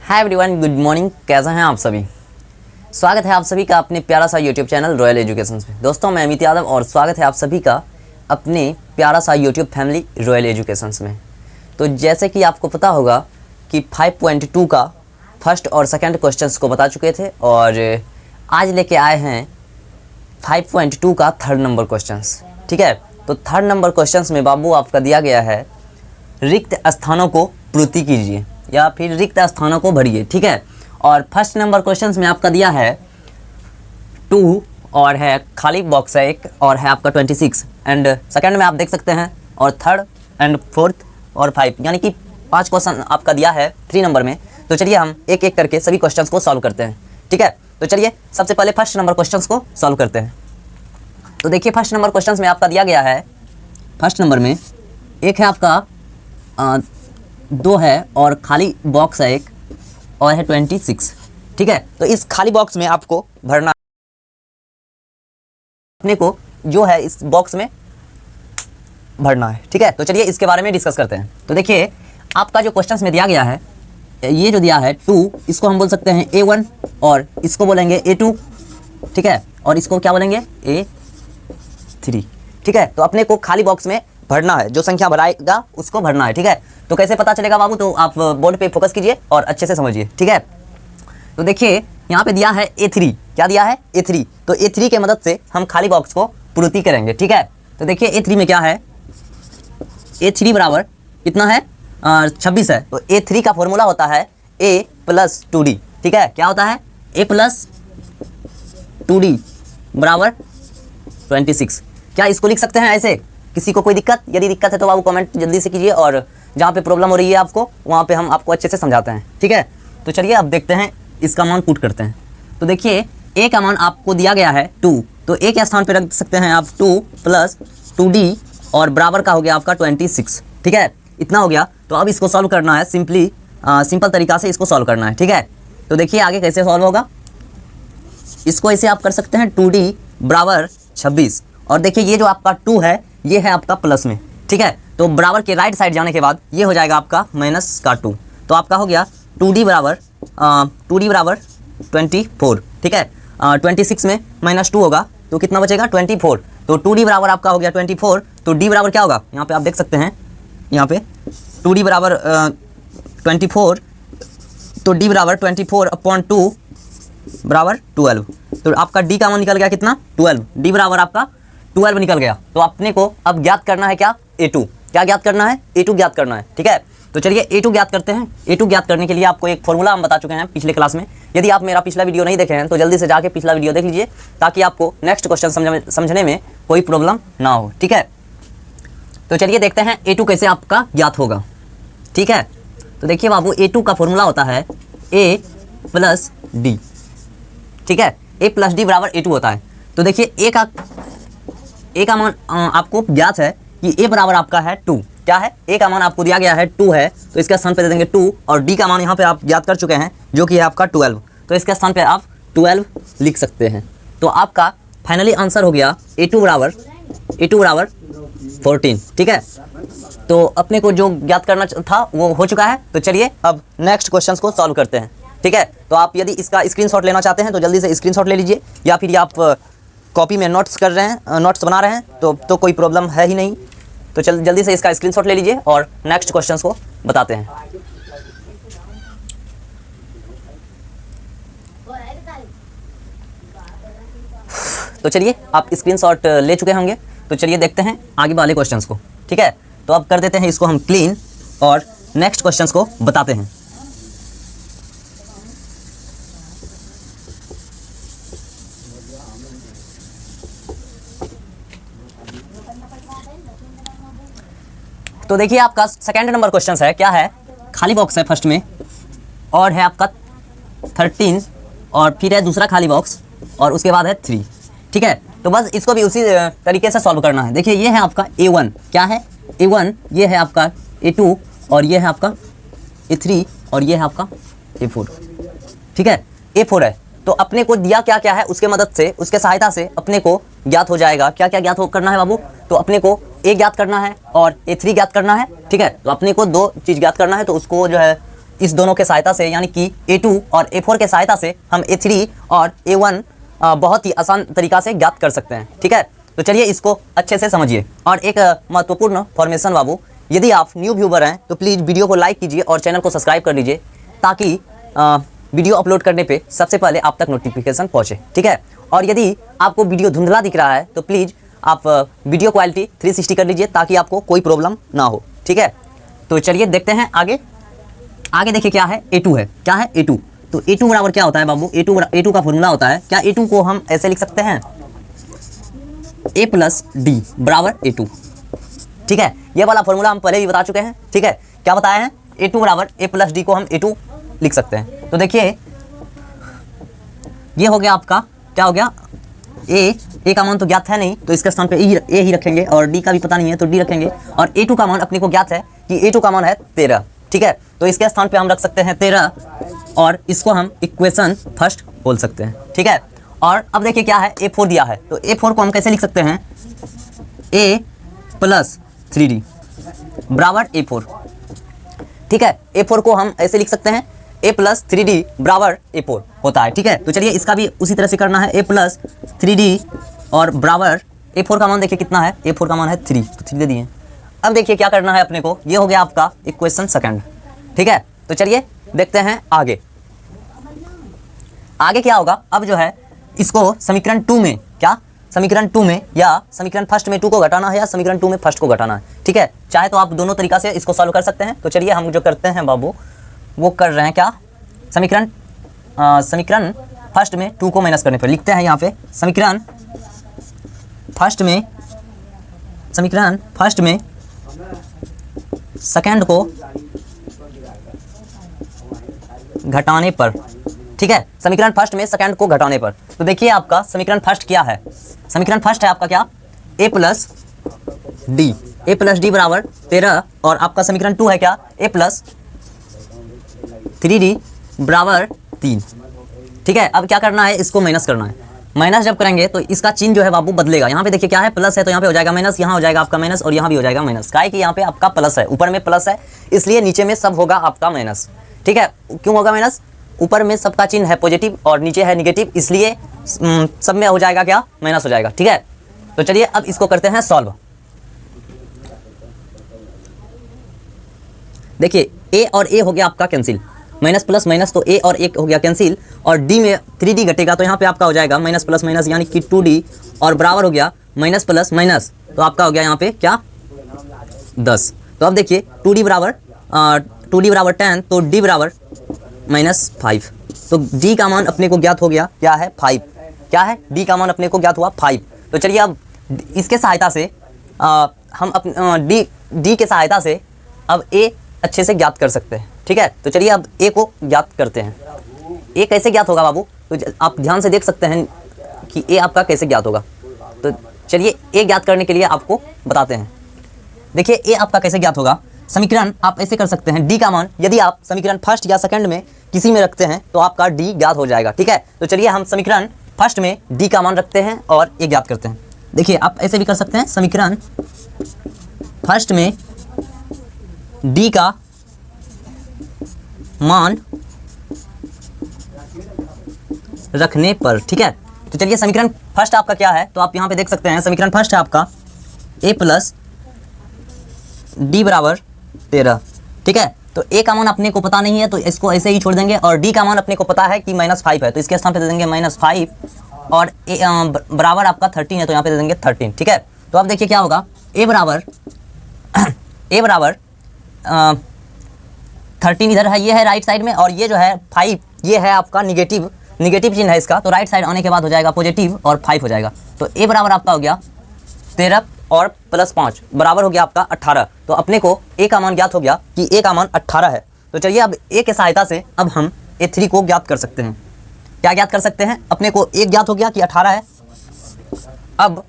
Hi everyone, good morning. कैसे हैं आप सभी? स्वागत है आप सभी का अपने प्यारा सा यूट्यूब चैनल रॉयल एजुकेशन में। दोस्तों, मैं अमित यादव और स्वागत है आप सभी का अपने प्यारा सा यूट्यूब फैमिली रॉयल एजुकेशन में। तो जैसे कि आपको पता होगा कि 5.2 का फर्स्ट और सेकंड क्वेश्चंस को बता चुके थे और आज लेके आए हैं 5.2 का थर्ड नंबर क्वेश्चंस। ठीक है, तो थर्ड नंबर क्वेश्चंस में बाबू आपका दिया गया है रिक्त स्थानों को पूर्ति कीजिए या फिर रिक्त स्थानों को भरिए। ठीक है, और फर्स्ट नंबर क्वेश्चंस में आपका दिया है 2 और है खाली बॉक्स है एक और है आपका 26 एंड सेकंड में आप देख सकते हैं और थर्ड एंड फोर्थ और 5 यानी कि 5 क्वेश्चन आपका दिया है 3 नंबर में। तो चलिए हम एक एक करके सभी क्वेश्चंस को सॉल्व करते हैं। ठीक है, तो चलिए सबसे पहले फर्स्ट नंबर क्वेश्चंस को सॉल्व करते हैं। तो देखिए फर्स्ट नंबर क्वेश्चंस में आपका दिया गया है, फर्स्ट नंबर में एक है आपका 2 है और खाली बॉक्स है एक और है 26। ठीक है, तो इस खाली बॉक्स में आपको भरना अपने को जो है इस बॉक्स में भरना है। ठीक है, तो चलिए इसके बारे में डिस्कस करते हैं। तो देखिए आपका जो क्वेश्चंस में दिया गया है, ये जो दिया है 2, इसको हम बोल सकते हैं A1 और इसको बोलेंगे A2। ठीक है, और इसको क्या बोलेंगे A3। ठीक है, तो अपने को खाली बॉक्स में भरना है, जो संख्या भराएगा उसको भरना है। ठीक है, तो कैसे पता चलेगा बाबू? तो आप बोर्ड पे फोकस कीजिए और अच्छे से समझिए। ठीक है, तो देखिए यहाँ पे दिया है A3। क्या दिया है? A3। तो A3 के मदद से हम खाली बॉक्स को पूर्ति करेंगे। ठीक है, तो देखिए A3 में क्या है, A3 बराबर कितना है 26 है। तो A3 का फॉर्मूला होता है A + 2D। ठीक है, क्या होता है? A + 2D बराबर 26। क्या इसको लिख सकते हैं ऐसे? किसी को कोई दिक्कत? यदि दिक्कत है तो बाबू कमेंट जल्दी से कीजिए और जहाँ पे प्रॉब्लम हो रही है आपको वहाँ पे हम आपको अच्छे से समझाते हैं। ठीक है, तो चलिए अब देखते हैं इसका मान पुट करते हैं। तो देखिए A का मान आपको दिया गया है 2, तो A के स्थान पे रख सकते हैं आप 2 + 2D और बराबर का हो गया आपका 26। ठीक है, इतना हो गया। तो अब इसको सॉल्व करना है, सिंपल तरीका से इसको सॉल्व करना है। ठीक है, तो देखिए आगे कैसे सॉल्व होगा। इसको ऐसे आप कर सकते हैं 2D बराबर 26 और देखिए ये जो आपका 2 है ये है आपका प्लस में। ठीक है, तो बराबर के राइट साइड जाने के बाद ये हो जाएगा आपका -2। तो आपका हो गया 2D बराबर 24। ठीक है, 26 में -2 होगा तो कितना बचेगा? 24। तो 2D बराबर आपका हो गया 24। तो D बराबर क्या होगा? यहाँ पे आप देख सकते हैं, यहाँ पे 2D बराबर 24। तो D बराबर 24/2 बराबर 12। तो आपका D का मान निकल गया कितना? 12। D बराबर आपका 12 निकल गया। तो अपने को अब ज्ञात करना है क्या? A2। क्या ज्ञात करना है? A2 ज्ञात करना है। ठीक है, तो चलिए A2 ज्ञात करते हैं। A2 ज्ञात करने के लिए आपको एक फॉर्मूला हम बता चुके हैं पिछले क्लास में। यदि आप मेरा पिछला वीडियो नहीं देखे हैं तो जल्दी से जाके पिछला वीडियो देख लीजिए ताकि आपको नेक्स्ट क्वेश्चन समझने में कोई प्रॉब्लम ना हो। ठीक है, तो चलिए देखते हैं A2 कैसे आपका ज्ञात होगा। ठीक है, तो देखिए बाबू A2 का फॉर्मूला होता है A + D। ठीक है, A + D बराबर A2 होता है। तो देखिए A का मान आपको ज्ञात है कि A बराबर आपका है 2। क्या है? A का मान आपको दिया गया है 2 है, तो इसके स्थान पे दे देंगे 2 और D का मान यहाँ पे आप ज्ञात कर चुके हैं जो कि है आपका 12। तो इसके स्थान पे आप 12 लिख सकते हैं। तो आपका फाइनली आंसर हो गया A2 बराबर 14। ठीक है, तो अपने को जो ज्ञात करना था वो हो चुका है। तो चलिए अब नेक्स्ट क्वेश्चन को सॉल्व करते हैं। ठीक है, तो आप यदि इसका स्क्रीनशॉट लेना चाहते हैं तो जल्दी से स्क्रीनशॉट ले लीजिए या फिर आप कॉपी में नोट्स कर रहे हैं, नोट्स बना रहे हैं तो कोई प्रॉब्लम है ही नहीं। तो जल्दी से इसका स्क्रीनशॉट ले लीजिए और नेक्स्ट क्वेश्चंस को बताते हैं। तो चलिए आप स्क्रीनशॉट ले चुके होंगे, तो चलिए देखते हैं आगे वाले क्वेश्चंस को। ठीक है, तो अब कर देते हैं इसको हम क्लीन और नेक्स्ट क्वेश्चंस को बताते हैं। तो देखिए आपका सेकंड नंबर क्वेश्चन है, क्या है? खाली बॉक्स है फर्स्ट में और है आपका 13 और फिर है दूसरा खाली बॉक्स और उसके बाद है 3। ठीक है, तो बस इसको भी उसी तरीके से सॉल्व करना है। देखिए ये है आपका A1। क्या है? A1। ये है आपका A2 और ये है आपका A3 और ये है आपका A4। ठीक है, A4 है। तो अपने को दिया क्या क्या है उसके मदद से, उसके सहायता से अपने को ज्ञात हो जाएगा। क्या क्या ज्ञात करना है बाबू? तो अपने को A ज्ञात करना है और A3 ज्ञात करना है। ठीक है, तो अपने को 2 चीज़ ज्ञात करना है, तो उसको जो है इस दोनों के सहायता से यानी कि A2 और A4 के सहायता से हम A3 और A1 बहुत ही आसान तरीका से ज्ञात कर सकते हैं। ठीक है, तो चलिए इसको अच्छे से समझिए। और एक महत्वपूर्ण फॉर्मेशन बाबू, यदि आप न्यू व्यूवर हैं तो प्लीज़ वीडियो को लाइक कीजिए और चैनल को सब्सक्राइब कर लीजिए, ताकि वीडियो अपलोड करने पे सबसे पहले आप तक नोटिफिकेशन पहुँचे। ठीक है, और यदि आपको वीडियो धुंधला दिख रहा है तो प्लीज़ आप वीडियो क्वालिटी 360 कर लीजिए, ताकि आपको कोई प्रॉब्लम ना हो। ठीक है, तो चलिए देखते हैं आगे। आगे देखिए क्या है, A2 है। क्या है, A2। तो A2 बराबर क्या होता है बाबू, A2 का फॉर्मूला होता है क्या, A2 को हम ऐसे लिख सकते हैं A प्लस डी बराबर A2। ठीक है, ये वाला फॉर्मूला हम पहले ही बता चुके हैं। ठीक है, क्या बताया है, A2 बराबर A प्लस डी को हम A2 लिख सकते हैं। तो देखिए ये हो गया आपका, क्या हो गया, A का मान तो ज्ञात है नहीं, तो इसके स्थान पे A ही रखेंगे, और D का भी पता नहीं है तो D रखेंगे, और A2 का मान अपने को ज्ञात है कि A2 का मान है 13। ठीक है, तो इसके स्थान पे हम रख सकते हैं 13, और इसको हम इक्वेशन फर्स्ट बोल सकते हैं। ठीक है, और अब देखिए क्या है, A4 दिया है, तो A4 को हम कैसे लिख सकते हैं, A प्लस 3D बराबर A4। ठीक है, A4 को हम ऐसे लिख सकते हैं A प्लस 3D बराबर A4 होता है। ठीक है, तो चलिए इसका भी उसी तरह से करना है, A प्लस 3D और बराबर A4 का मान देखिए कितना है, A4 का मान है 3, तो 3 दे दिए। अब देखिए क्या करना है अपने को, ये हो गया आपका इक्वेशन सेकंड। ठीक है, तो चलिए देखते हैं आगे। आगे क्या होगा, अब जो है इसको समीकरण 2 में, क्या समीकरण 2 में या समीकरण फर्स्ट में 2 को घटाना है, या समीकरण 2 में फर्स्ट को घटाना है। ठीक है, चाहे तो आप दोनों तरीका से इसको सॉल्व कर सकते हैं। तो चलिए हम जो करते हैं बाबू, वो कर रहे हैं क्या, समीकरण फर्स्ट में 2 को माइनस करने पर लिखते हैं यहाँ पे समीकरण फर्स्ट में सेकंड को घटाने पर। ठीक है, समीकरण फर्स्ट में सेकंड को घटाने पर। तो देखिए आपका समीकरण फर्स्ट क्या है, समीकरण फर्स्ट है आपका क्या, A प्लस डी बराबर 13, और आपका समीकरण 2 है क्या, A प्लस 3D बराबर 3। ठीक है, अब क्या करना है, इसको माइनस करना है। माइनस जब करेंगे तो इसका चिन्ह जो है बाबू बदलेगा। यहाँ पे देखिए क्या है, प्लस है तो यहाँ पे हो जाएगा माइनस, यहाँ हो जाएगा आपका माइनस, और यहाँ भी हो जाएगा माइनस। काहे कि यहाँ पे आपका प्लस है, ऊपर में प्लस है, इसलिए नीचे में सब होगा आपका माइनस। ठीक है, क्यों होगा माइनस, ऊपर में सबका चिन्ह है पॉजिटिव और नीचे है निगेटिव, इसलिए सब में हो जाएगा क्या, माइनस हो जाएगा। ठीक है, तो चलिए अब इसको करते हैं सॉल्व। देखिए A और A हो गया आपका कैंसिल, माइनस प्लस माइनस, तो A और A हो गया कैंसिल, और D में 3D घटेगा तो यहाँ पे आपका हो जाएगा माइनस प्लस माइनस यानी कि 2D, और बराबर हो गया माइनस प्लस माइनस, तो आपका हो गया यहाँ पे क्या 10। तो अब देखिए 2D बराबर 10, तो D बराबर -5, तो D का मान अपने को ज्ञात हो गया, क्या है 5। क्या है, D का मान अपने को ज्ञात हुआ 5। तो चलिए अब इसके सहायता से हम D के सहायता से अब A अच्छे से ज्ञात कर सकते हैं। ठीक है, तो चलिए अब A को ज्ञात करते हैं। A कैसे ज्ञात होगा बाबू, तो आप ध्यान से देख सकते हैं कि A आपका कैसे ज्ञात होगा। तो चलिए A ज्ञात करने के लिए आपको बताते हैं। देखिए A आपका कैसे ज्ञात होगा, समीकरण आप ऐसे कर सकते हैं, D का मान यदि आप समीकरण फर्स्ट या सेकंड में किसी में रखते हैं तो आपका D ज्ञात हो जाएगा। ठीक है, तो चलिए हम समीकरण फर्स्ट में D का मान रखते हैं और A ज्ञात करते हैं। देखिए आप ऐसे भी कर सकते हैं, समीकरण फर्स्ट में D का मान रखने पर। ठीक है, तो चलिए समीकरण फर्स्ट आपका क्या है, तो आप यहाँ पे देख सकते हैं समीकरण फर्स्ट है आपका A प्लस डी बराबर 13। ठीक है, तो A का मान अपने को पता नहीं है तो इसको ऐसे ही छोड़ देंगे, और D का मान अपने को पता है कि -5 है तो इसके स्थान पे दे देंगे -5, और बराबर आपका 13 है तो यहाँ पे दे देंगे 13। ठीक है, तो अब देखिए क्या होगा, A बराबर 13 इधर है, ये है राइट साइड में, और ये जो है 5 ये है आपका निगेटिव चिन्ह है इसका, तो राइट साइड आने के बाद हो जाएगा पॉजिटिव और 5 हो जाएगा। तो A बराबर आपका हो गया 13 और +5 बराबर हो गया आपका 18। तो अपने को A का मान ज्ञात हो गया कि A का मान 18 है। तो चलिए अब A के सहायता से अब हम A3 को ज्ञात कर सकते हैं। क्या ज्ञात कर सकते हैं, अपने को A ज्ञात हो गया कि 18 है, अब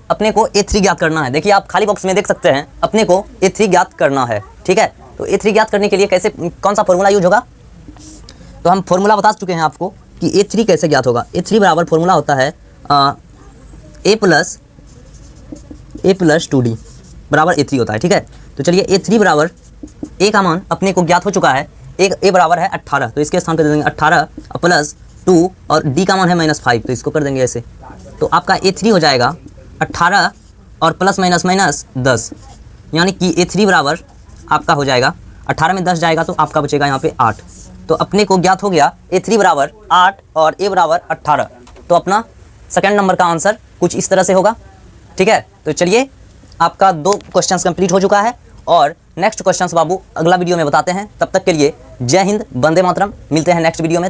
अपने को A3 ज्ञात करना है। देखिए आप खाली बॉक्स में देख सकते हैं, अपने को A3 ज्ञात करना है। ठीक है, तो A3 ज्ञात करने के लिए कैसे, कौन सा फॉर्मूला यूज होगा, तो हम फॉर्मूला बता चुके हैं आपको कि A3 कैसे ज्ञात होगा। A3 बराबर फॉर्मूला होता है A प्लस 2D बराबर A3 होता है। ठीक है, तो चलिए A3 बराबर A का मान अपने को ज्ञात हो चुका है, एक ए बराबर है 18, तो इसके स्थान पर दे देंगे 18 प्लस 2 और डी का मान है -5, तो इसको कर देंगे ऐसे। तो आपका A3 हो जाएगा 18 और प्लस माइनस माइनस 10, यानी कि A3 बराबर आपका हो जाएगा 18 में 10 जाएगा तो आपका बचेगा यहाँ पे 8। तो अपने को ज्ञात हो गया A3 बराबर 8 और A बराबर 18। तो अपना सेकंड नंबर का आंसर कुछ इस तरह से होगा। ठीक है, तो चलिए आपका 2 क्वेश्चंस कंप्लीट हो चुका है और नेक्स्ट क्वेश्चंस बाबू अगला वीडियो में बताते हैं। तब तक के लिए जय हिंद, वंदे मातरम। मिलते हैं नेक्स्ट वीडियो में।